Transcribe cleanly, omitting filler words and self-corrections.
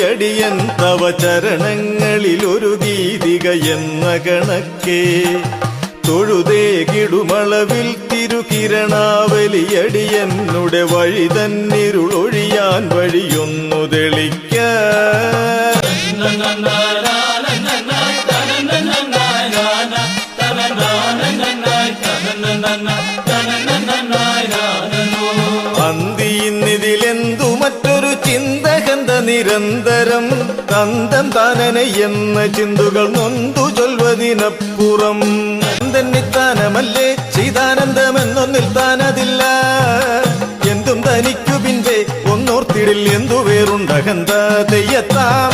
അടിയൻ തവ ചരണങ്ങളിലൊരു ഗീതിക എന്ന കണക്കേ തൊഴുതേകിടുമളവിൽ തിരുകിരണാവലിയടിയന്നുടെ വഴി തന്നിരുളൊഴിയാൻ വഴിയൊന്നു തെളിക്ക അന്തിയിന്നിതിലെന്തു മറ്റൊരു ചിന്തകന്ത നിരന്തരം തന്തം താനന എന്ന ചിന്തുകൾ നൊന്തു ചൊൽവതിനപ്പുറം തന്നിത്താനമല്ലേ ചിദാനന്ദമെന്നൊന്നിൽ താനതില്ല എന്തും തനിക്കു പിൻപേ ഒന്നോർത്തിടിൽ എന്തു വേറുണ്ടകന്ത തെയ്യത്താം